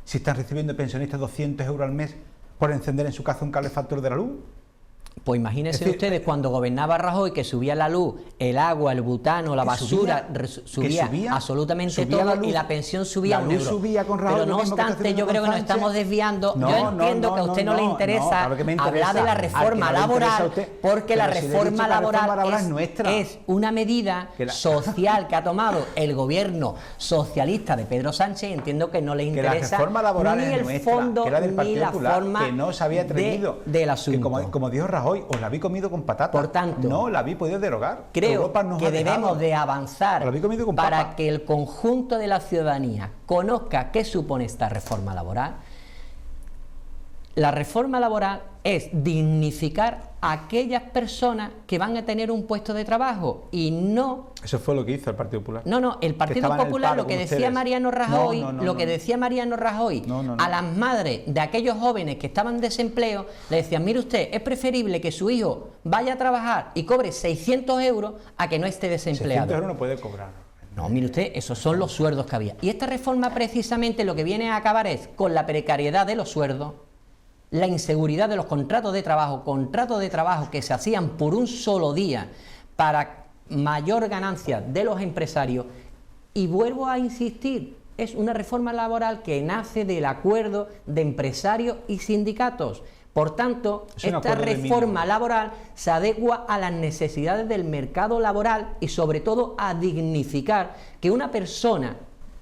Si están recibiendo pensionistas 200 euros al mes por encender en su casa un calefactor de la luz. Pues imagínense Es decir, ustedes cuando gobernaba Rajoy, que subía la luz, el agua, el butano, la basura, subía absolutamente todo y la pensión subía la un luz euro. subía con Rajoy. Pero no obstante, yo creo que nos estamos desviando. No, yo entiendo que a usted no le interesa claro que me interesa. hablar de la reforma laboral, porque la reforma laboral es una medida social que ha tomado el gobierno socialista de Pedro Sánchez. Entiendo que no le interesa la reforma laboral ni es el nuestra, fondo que era del ni Partido la Popular, forma que no se había atrevido del asunto. Que como dijo Rajoy, os la habéis comido con patata. Por tanto, no la habéis podido derogar. Creo Europa nos que ha dejado. debemos de avanzar para papa. que el conjunto de la ciudadanía conozca qué supone esta reforma laboral. La reforma laboral es dignificar a aquellas personas que van a tener un puesto de trabajo y no... Eso fue lo que hizo el Partido Popular. No, el Partido Popular, lo que decía Mariano Rajoy, a las madres de aquellos jóvenes que estaban desempleados, le decían, mire usted, es preferible que su hijo vaya a trabajar y cobre 600 euros a que no esté desempleado. 600 euros no puede cobrar. No, mire usted, esos son los sueldos que había. Y esta reforma precisamente lo que viene a acabar es con la precariedad de los sueldos, la inseguridad de los contratos de trabajo que se hacían por un solo día para mayor ganancia de los empresarios. Y vuelvo a insistir, es una reforma laboral que nace del acuerdo de empresarios y sindicatos. Por tanto, esta reforma laboral se adecua a las necesidades del mercado laboral y sobre todo a dignificar que una persona,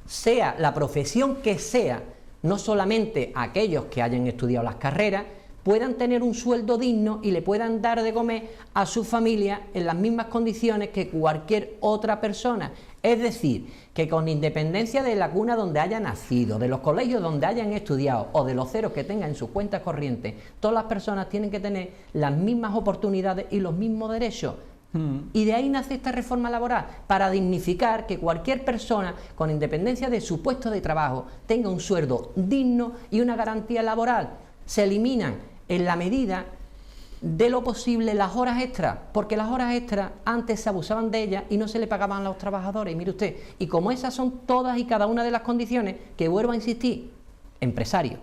sea la profesión que sea, no solamente aquellos que hayan estudiado las carreras, puedan tener un sueldo digno y le puedan dar de comer a su familia en las mismas condiciones que cualquier otra persona. Es decir, que con independencia de la cuna donde haya nacido, de los colegios donde hayan estudiado o de los ceros que tengan en sus cuentas corrientes, todas las personas tienen que tener las mismas oportunidades y los mismos derechos. Y de ahí nace esta reforma laboral, para dignificar que cualquier persona, con independencia de su puesto de trabajo, tenga un sueldo digno y una garantía laboral. Se eliminan en la medida de lo posible las horas extras, porque las horas extras antes se abusaban de ellas y no se le pagaban a los trabajadores. Y mire usted, y como esas son todas y cada una de las condiciones que, vuelvo a insistir, empresarios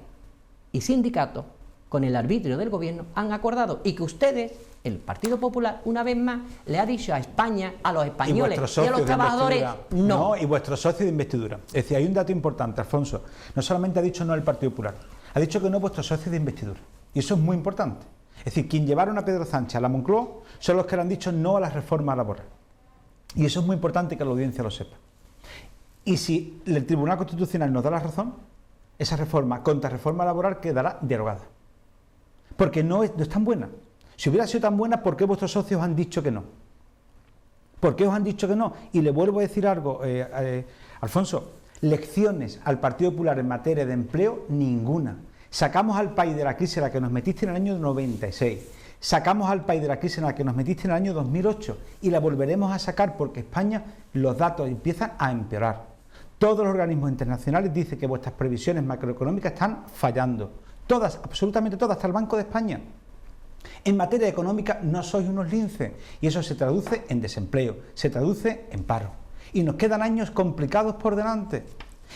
y sindicatos, con el arbitrio del gobierno, han acordado, y que ustedes, el Partido Popular, una vez más, le ha dicho a España, a los españoles y a los trabajadores, no. Y vuestro socio de investidura. Es decir, hay un dato importante, Alfonso. No solamente ha dicho no el Partido Popular, ha dicho que no vuestro socio de investidura. Y eso es muy importante. Es decir, quien llevaron a Pedro Sánchez a la Moncloa son los que le han dicho no a la reforma laboral. Y eso es muy importante que la audiencia lo sepa. Y si el Tribunal Constitucional nos da la razón, esa reforma, contrarreforma laboral, quedará derogada. Porque no es tan buena. Si hubiera sido tan buena, ¿por qué vuestros socios han dicho que no? ¿Por qué os han dicho que no? Y le vuelvo a decir algo, Alfonso, lecciones al Partido Popular en materia de empleo, ninguna. Sacamos al país de la crisis en la que nos metiste en el año 96, sacamos al país de la crisis en la que nos metiste en el año 2008 y la volveremos a sacar porque España, los datos empiezan a empeorar. Todos los organismos internacionales dicen que vuestras previsiones macroeconómicas están fallando. Todas, absolutamente todas, hasta el Banco de España. En materia económica no sois unos linces y eso se traduce en desempleo, se traduce en paro. Y nos quedan años complicados por delante.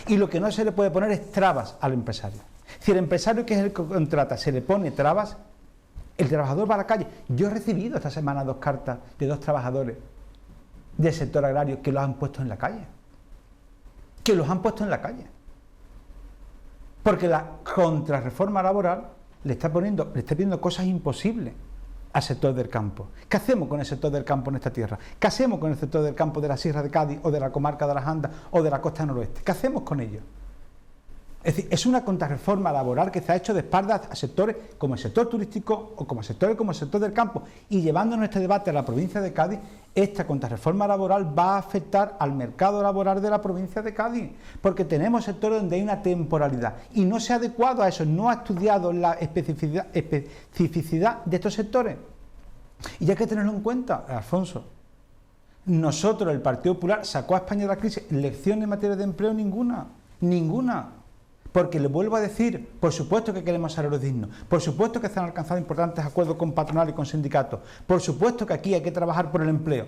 Y lo que no se le puede poner es trabas al empresario. Si el empresario, que es el que contrata, se le pone trabas, el trabajador va a la calle. Yo he recibido esta semana 2 cartas de 2 trabajadores del sector agrario que los han puesto en la calle. Que los han puesto en la calle. Porque la contrarreforma laboral le está pidiendo cosas imposibles al sector del campo. ¿Qué hacemos con el sector del campo en esta tierra? ¿Qué hacemos con el sector del campo de la Sierra de Cádiz o de la comarca de las Andas o de la costa noroeste? ¿Qué hacemos con ellos? Es decir, es una contrarreforma laboral que se ha hecho de espaldas a sectores como el sector turístico o como el sector del campo. Y llevándonos este debate a la provincia de Cádiz, esta contrarreforma laboral va a afectar al mercado laboral de la provincia de Cádiz, porque tenemos sectores donde hay una temporalidad y no se ha adecuado a eso, no ha estudiado la especificidad de estos sectores. Y hay que tenerlo en cuenta, Alfonso. Nosotros, el Partido Popular, sacó a España de la crisis. Lección en materia de empleo ninguna. Porque le vuelvo a decir, por supuesto que queremos salarios dignos, por supuesto que se han alcanzado importantes acuerdos con patronal y con sindicatos, por supuesto que aquí hay que trabajar por el empleo,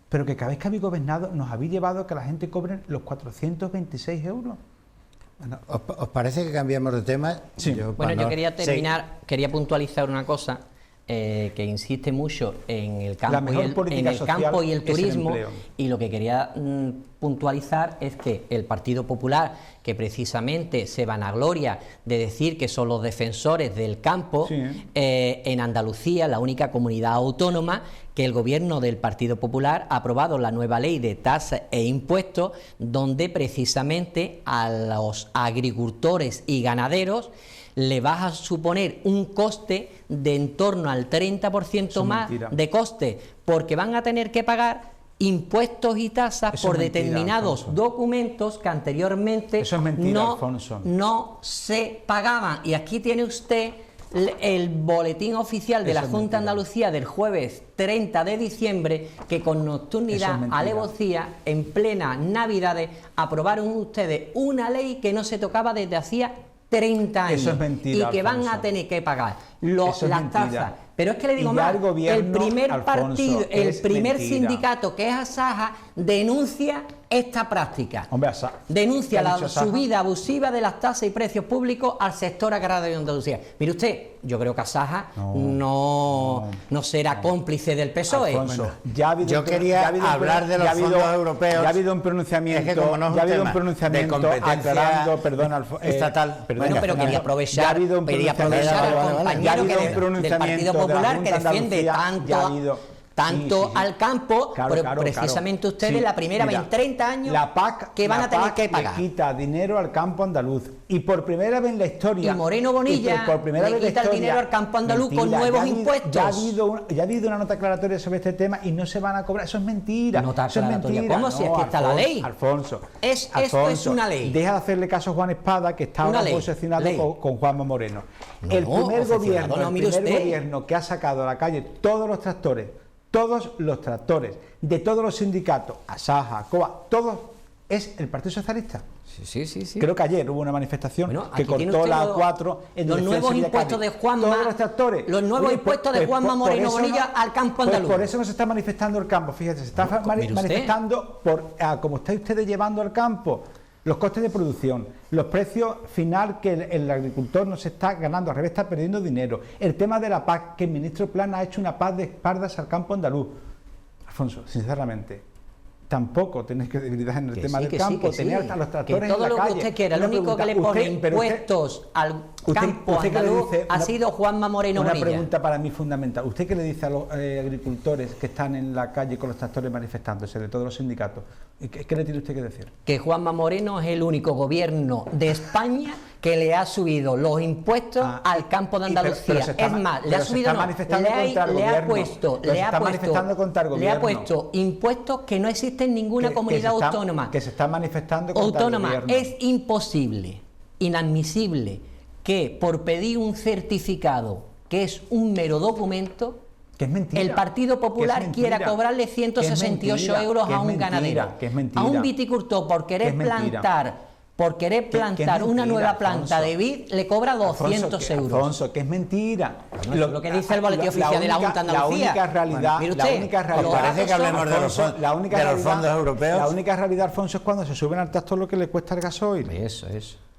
pero que cada vez que habéis gobernado nos habéis llevado a que la gente cobre los 426 euros. Bueno, ¿os parece que cambiemos de tema? Sí. Yo quería terminar, quería puntualizar una cosa. que insiste mucho en el La campo, mejor política social y el es el turismo, empleo. y lo que quería puntualizar es que el Partido Popular, que precisamente se vanagloria de decir que son los defensores del campo, Sí. En Andalucía, la única comunidad autónoma que el gobierno del Partido Popular ha aprobado la nueva ley de tasas e impuestos, donde precisamente a los agricultores y ganaderos le vas a suponer un coste de en torno al 30% más mentira. de coste, porque van a tener que pagar impuestos y tasas Eso por es mentira, determinados Alfonso. documentos que anteriormente Eso es mentira, Alfonso. no se pagaban. Y aquí tiene usted el boletín oficial de Eso la es Junta de mentira. Andalucía del jueves 30 de diciembre, que con Eso nocturnidad, es mentira. alevosía, en plena Navidades, aprobaron ustedes una ley que no se tocaba desde hacía 30 años. Eso es mentira, y que van Alfonso. a tener que pagar Eso es las mentira. tasas. Pero es que le digo Y ya más, el gobierno, primer Alfonso, partido, el es primer mentira. sindicato, que es Asaja, denuncia esta práctica. Hombre, Denuncia ¿qué ha la dicho Asaja? subida abusiva de las tasas y precios públicos al sector agrario de Andalucía. Mire usted, yo creo que Asaja no será cómplice del PSOE. Alfonso, ya ha habido Yo quería hablar de los fondos europeos. Ya ha habido un pronunciamiento, Es que como no es un ya ha habido tema un pronunciamiento de competencia aclarando, perdón, estatal. Bueno, pero Fernando, quería aprovechar, ya ha habido un quería aprovechar pronunciamiento- al ya ha compañero habido un del pronunciamiento Partido de la Popular Junta que de defiende Andalucía, ya ha habido- tanto Sí. al campo, Claro, pero claro, precisamente claro. ustedes Sí, la primera mira, 20, 30 años la PAC, que van la a tener PAC que pagar. le quita dinero al campo andaluz y por primera vez en la historia Y Moreno Bonilla por primera le vez en la quita el historia- dinero al campo andaluz con Mentira, nuevos ya ha habido- impuestos. Ya ha habido una nota aclaratoria sobre este tema y no se van a cobrar. Eso es mentira. Nota Eso es aclaratoria. mentira. ¿Cómo? Si es que está la ley. Alfonso. Esto es Alfonso, una ley. Deja de hacerle caso a Juan Espada, que está Una ahora ley, posicionado ley. con Juanma Moreno. No, el primer posicionado, gobierno, no, el mire primer usted. gobierno que ha sacado a la calle todos los tractores de todos los sindicatos, Asaja, COA, todos, es el Partido Socialista. Sí. Creo que ayer hubo una manifestación Bueno, que aquí tiene cortó usted la los- A4 en los dirección nuevos Sevilla impuestos Cádiz. de Juanma, Todos los tractores. los nuevos impuestos de Juanma por Moreno eso Bonilla al campo andaluz. Por eso no se está manifestando el campo, fíjate, se está mire usted. manifestando como estáis ustedes llevando al campo los costes de producción, los precios final que el agricultor no se está ganando, al revés está perdiendo dinero. El tema de la PAC, que el ministro Plana ha hecho una paz de espaldas al campo andaluz. Alfonso, sinceramente, tampoco tenéis credibilidad en el tema del campo, tener hasta los tractores que todo en la lo calle. que usted quiera, lo Una único que le pregunta, pone pero usted- impuestos al campo ¿usted qué le andaluz dice? ha sido Juanma Moreno Una Bonilla. pregunta para mí fundamental. ¿Usted qué le dice a los agricultores que están en la calle con los tractores manifestándose, de todos los sindicatos? ¿Qué le tiene usted que decir? Que Juanma Moreno es el único gobierno de España que le ha subido los impuestos al campo de Andalucía. pero se está Es más, le pero ha se subido, está no, manifestando le contra el ha gobierno. puesto, Pero se está manifestando contra el le ha gobierno. puesto impuestos que no existen en ninguna comunidad autónoma. Que se está manifestando contra Autónoma. el gobierno. Es imposible, inadmisible, que por pedir un certificado, que es un mero documento, Que es mentira. el Partido Popular Que es mentira. quiera cobrarle 168 Que es mentira. euros Que a es un mentira. ganadero. Que es mentira. A un viticultor por querer Que es mentira. plantar una mentira, nueva planta Alfonso. de vid le cobra 200 euros. Alfonso, que es mentira. Bueno, eso es lo que dice el boletín oficial de la Junta de Andalucía. La única realidad, Mire la usted, única los realidad. parece que hablemos de los Alfonso, fondos- la única de los realidad- fondos europeos. La única realidad, Alfonso, es cuando se suben al tractor lo que le cuesta el gasoil. Eso.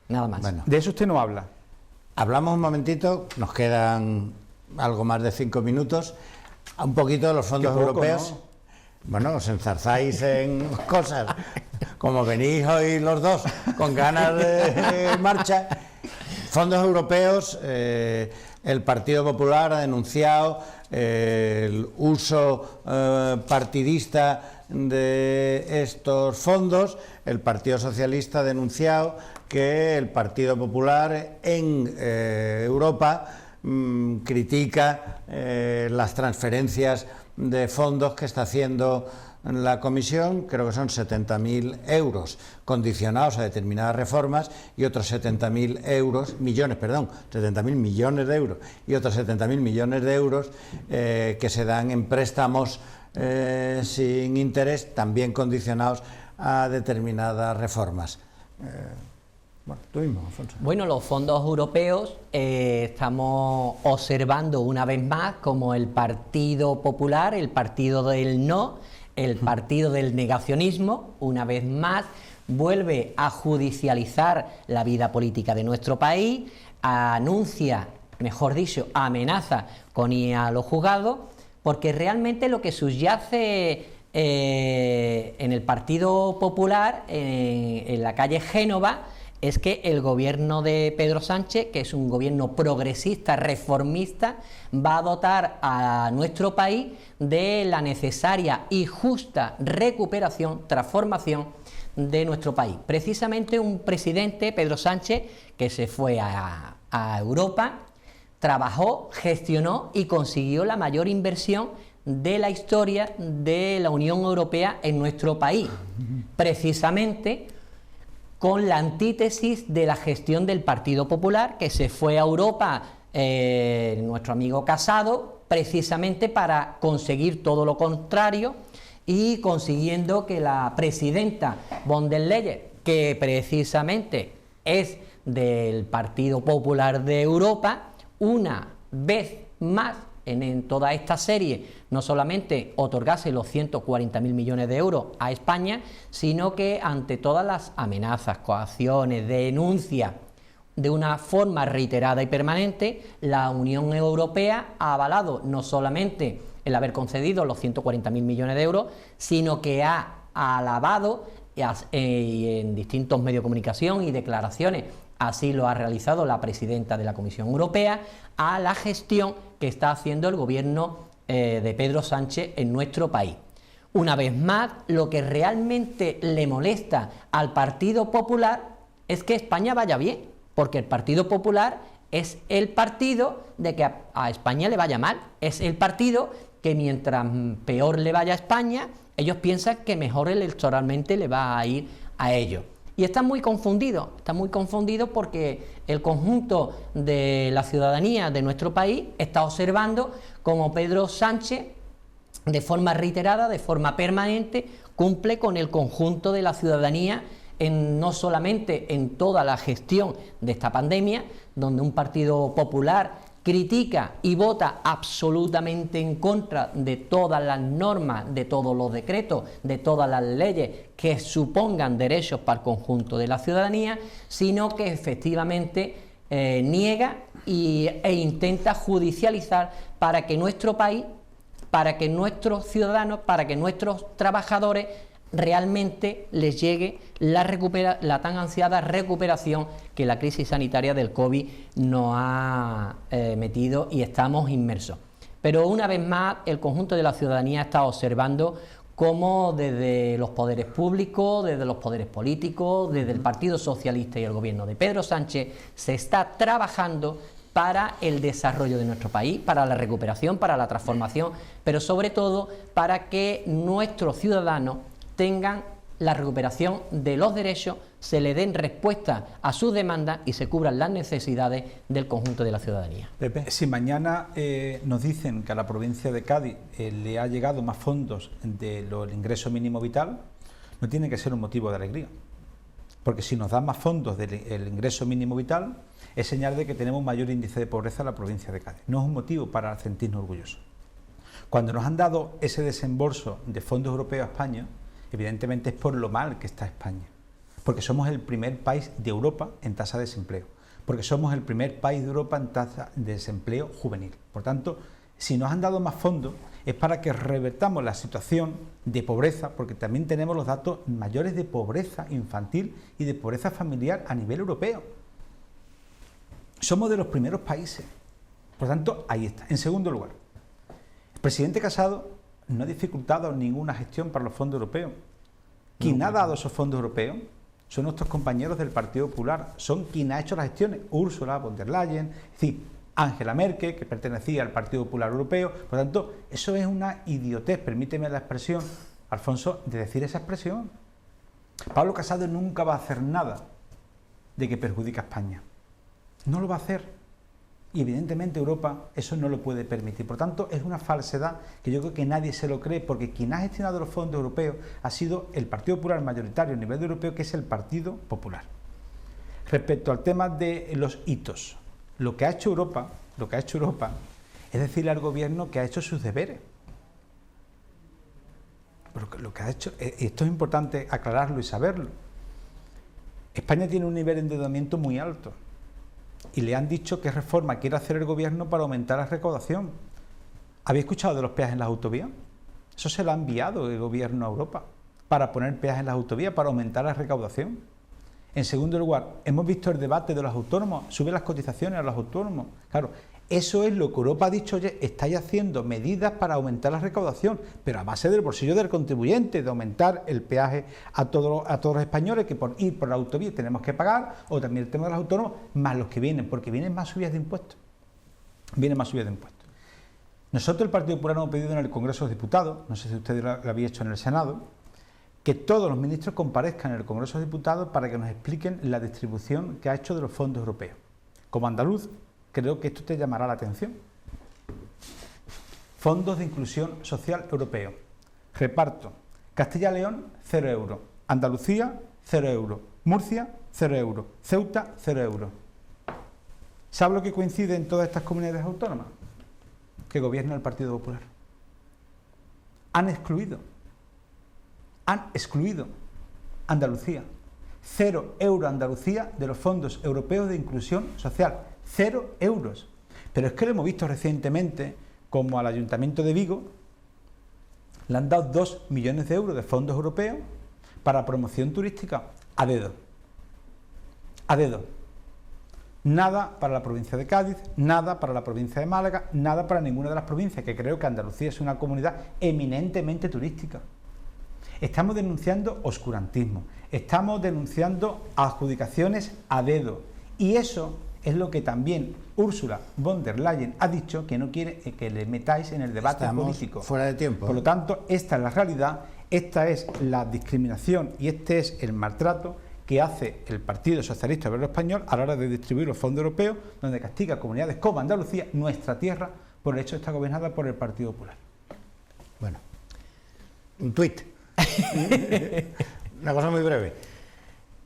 Nada más. Bueno. De eso usted no habla. Hablamos un momentito, nos quedan algo más de 5 minutos, un poquito de los fondos Qué poco, europeos. ¿no? Bueno, os enzarzáis en cosas, como venís hoy los dos con ganas de marcha. Fondos europeos, el Partido Popular ha denunciado el uso partidista de estos fondos. El Partido Socialista ha denunciado que el Partido Popular en Europa critica las transferencias de fondos que está haciendo la Comisión. Creo que son 70.000 euros condicionados a determinadas reformas y otros 70.000 millones de euros y otros 70.000 millones de euros que se dan en préstamos sin interés, también condicionados a determinadas reformas. Bueno, tú mismo, Alfonso. Bueno, los fondos europeos estamos observando una vez más como el Partido Popular, el partido del no, el partido del negacionismo, una vez más vuelve a judicializar la vida política de nuestro país, anuncia mejor dicho, amenaza con ir a los juzgados, porque realmente lo que subyace en el Partido Popular, en la calle Génova, es que el gobierno de Pedro Sánchez, que es un gobierno progresista, reformista, va a dotar a nuestro país de la necesaria y justa recuperación, transformación de nuestro país. Precisamente un presidente, Pedro Sánchez, que se fue a Europa, trabajó, gestionó y consiguió la mayor inversión de la historia de la Unión Europea en nuestro país, precisamente con la antítesis de la gestión del Partido Popular, que se fue a Europa, nuestro amigo Casado, precisamente para conseguir todo lo contrario y consiguiendo que la presidenta von der Leyen, que precisamente es del Partido Popular de Europa, una vez más en toda esta serie no solamente otorgase los 140.000 millones de euros a España, sino que ante todas las amenazas, coacciones, denuncias, de una forma reiterada y permanente, la Unión Europea ha avalado no solamente el haber concedido los 140.000 millones de euros, sino que ha alabado en distintos medios de comunicación y declaraciones, así lo ha realizado la presidenta de la Comisión Europea, a la gestión que está haciendo el gobierno de Pedro Sánchez en nuestro país. Una vez más, lo que realmente le molesta al Partido Popular es que España vaya bien, porque el Partido Popular es el partido de que a España le vaya mal, es el partido que mientras peor le vaya a España, ellos piensan que mejor electoralmente le va a ir a ellos. Y están muy confundidos porque el conjunto de la ciudadanía de nuestro país está observando cómo Pedro Sánchez, de forma reiterada, de forma permanente, cumple con el conjunto de la ciudadanía, no solamente en toda la gestión de esta pandemia, donde un Partido Popular critica y vota absolutamente en contra de todas las normas, de todos los decretos, de todas las leyes que supongan derechos para el conjunto de la ciudadanía, sino que efectivamente niega e intenta judicializar para que nuestro país, para que nuestros ciudadanos, para que nuestros trabajadores realmente les llegue la tan ansiada recuperación que la crisis sanitaria del COVID nos ha metido y estamos inmersos. Pero una vez más el conjunto de la ciudadanía está observando cómo desde los poderes públicos, desde los poderes políticos, desde el Partido Socialista y el gobierno de Pedro Sánchez se está trabajando para el desarrollo de nuestro país, para la recuperación, para la transformación, pero sobre todo para que nuestros ciudadanos tengan la recuperación de los derechos, se le den respuesta a sus demandas y se cubran las necesidades del conjunto de la ciudadanía. Pepe, si mañana nos dicen que a la provincia de Cádiz le ha llegado más fondos del ingreso mínimo vital, no tiene que ser un motivo de alegría, porque si nos dan más fondos del ingreso mínimo vital es señal de que tenemos mayor índice de pobreza en la provincia de Cádiz. No es un motivo para sentirnos orgullosos. Cuando nos han dado ese desembolso de fondos europeos a España, evidentemente es por lo mal que está España, porque somos el primer país de Europa en tasa de desempleo, porque somos el primer país de Europa en tasa de desempleo juvenil. Por tanto, si nos han dado más fondos es para que revertamos la situación de pobreza, porque también tenemos los datos mayores de pobreza infantil y de pobreza familiar a nivel europeo. Somos de los primeros países. Por tanto, ahí está. En segundo lugar, el presidente Casado no ha dificultado ninguna gestión para los fondos europeos. Quien ha dado esos fondos europeos son nuestros compañeros del Partido Popular, son quien ha hecho las gestiones, Ursula von der Leyen, es decir, Angela Merkel, que pertenecía al Partido Popular Europeo. Por tanto, eso es una idiotez, permíteme la expresión, Alfonso, de decir esa expresión. Pablo Casado nunca va a hacer nada de que perjudique a España. No lo va a hacer. Y evidentemente Europa eso no lo puede permitir. Por tanto, es una falsedad que yo creo que nadie se lo cree, porque quien ha gestionado los fondos europeos ha sido el Partido Popular mayoritario a nivel europeo, que es el Partido Popular. Respecto al tema de los hitos, lo que ha hecho Europa es decirle al gobierno que ha hecho sus deberes. Pero lo que ha hecho, esto es importante aclararlo y saberlo. España tiene un nivel de endeudamiento muy alto. y le han dicho qué reforma quiere hacer el gobierno para aumentar la recaudación. ¿Habéis escuchado de los peajes en las autovías? Eso se lo ha enviado el gobierno a Europa para poner peajes en las autovías, para aumentar la recaudación. En segundo lugar, hemos visto el debate de los autónomos, sube las cotizaciones a los autónomos. Claro, eso es lo que Europa ha dicho, oye, estáis haciendo medidas para aumentar la recaudación, pero a base del bolsillo del contribuyente, de aumentar el peaje a todos los españoles, que por ir por la autovía tenemos que pagar, o también el tema de los autónomos, más los que vienen, porque vienen más subidas de impuestos. Vienen más subidas de impuestos. Nosotros, el Partido Popular, hemos pedido en el Congreso de los Diputados, no sé si ustedes lo habían hecho en el Senado, que todos los ministros comparezcan en el Congreso de los Diputados para que nos expliquen la distribución que ha hecho de los fondos europeos. Como andaluz, creo que esto te llamará la atención. Fondos de inclusión social europeo. Reparto. Castilla y León, 0 euros. Andalucía, 0 euros. Murcia, 0 euros. Ceuta, 0 euros. ¿Sabe lo que coincide en todas estas comunidades autónomas? Que gobierna el Partido Popular. Han excluido Andalucía. 0 euros Andalucía de los fondos europeos de inclusión social. 0 euros. Pero es que lo hemos visto recientemente, como al Ayuntamiento de Vigo, le han dado 2 millones de euros de fondos europeos para promoción turística a dedo. A dedo. Nada para la provincia de Cádiz, nada para la provincia de Málaga, nada para ninguna de las provincias, que creo que Andalucía es una comunidad eminentemente turística. Estamos denunciando oscurantismo, estamos denunciando adjudicaciones a dedo, y eso es lo que también Ursula von der Leyen ha dicho, que no quiere que le metáis en el debate político. Fuera de tiempo. Por lo tanto, esta es la realidad, esta es la discriminación y este es el maltrato que hace el Partido Socialista Obrero Español a la hora de distribuir los fondos europeos, donde castiga a comunidades como Andalucía, nuestra tierra, por el hecho de estar gobernada por el Partido Popular. Bueno, un tuit. Una cosa muy breve.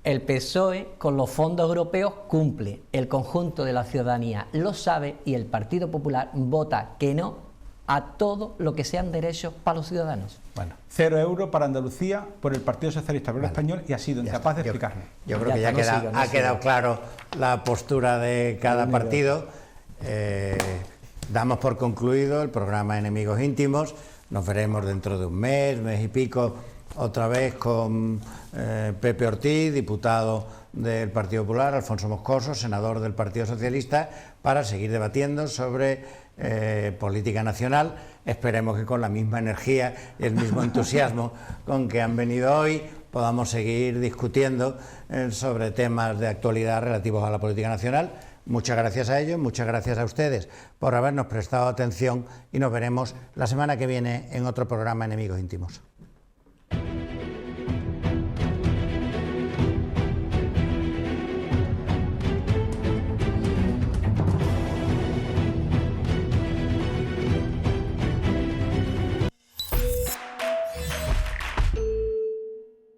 El PSOE con los fondos europeos cumple, el conjunto de la ciudadanía lo sabe y el Partido Popular vota que no a todo lo que sean derechos para los ciudadanos. Bueno, 0 euros para Andalucía por el Partido Socialista Obrero Español, y ha sido incapaz de explicarlo. Yo creo que ya ha quedado claro la postura de cada partido. Damos por concluido el programa Enemigos Íntimos. Nos veremos dentro de un mes y pico, otra vez con Pepe Ortiz, diputado del Partido Popular, Alfonso Moscoso, senador del Partido Socialista, para seguir debatiendo sobre política nacional. Esperemos que con la misma energía y el mismo entusiasmo con que han venido hoy podamos seguir discutiendo sobre temas de actualidad relativos a la política nacional. Muchas gracias a ellos, muchas gracias a ustedes por habernos prestado atención y nos veremos la semana que viene en otro programa Enemigos Íntimos.